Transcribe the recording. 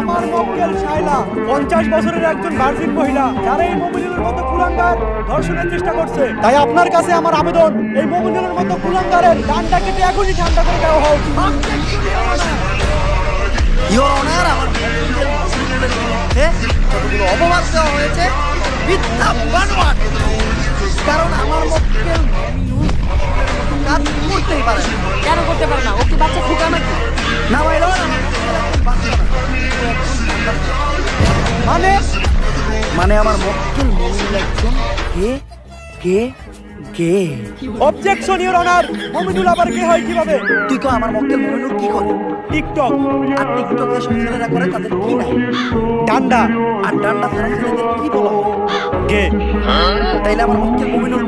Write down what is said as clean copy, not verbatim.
আমার মক্কেল শায়লা 50 বছরের একজন ভার্জিন মহিলা, যারা এই মুমিনুলের মতো কুলাঙ্গার ধর্ষণের চেষ্টা করছে। তাই আপনার কাছে আমার আবেদন, এই মুমিনুলের মতো কুলাঙ্গারের ডান্ডা কেটে এখনই ঠান্ডা করে দেওয়া হোক। ইওর অনার, আমার মক্কেল মুমিনুলের বিরুদ্ধে কতগুলো অপবাদ দেওয়া হয়েছে, মিথ্যা বানোয়াট। কারণ আমার মক্কেল মুমিনুল কাজ করতেই পারে না। কেন করতে পারে না? ও কি বাচ্চা খুকা নাকি? না ভাই লন, আমার মক্কেল একজন বাচ্চা না, ও একজন ঠান্ডা। মানে মানে আমার মক্কেল মুমিনুল একজন গে গে গে। অবজেকশন ইওর অনার, মুমিনুল আবার কে হয় কিভাবে? তুই কো আমার মক্কেল মুমিনুল কি করে? টিকটক, আর টিকটকে সব ছেলেরা করে, তাদের কি নাই? ডান্ডা, আর ডান্ডা ছাড়া ছেলেদের কি বলা হয়? গে। তাইলে আমার মক্কেল মুমিনুল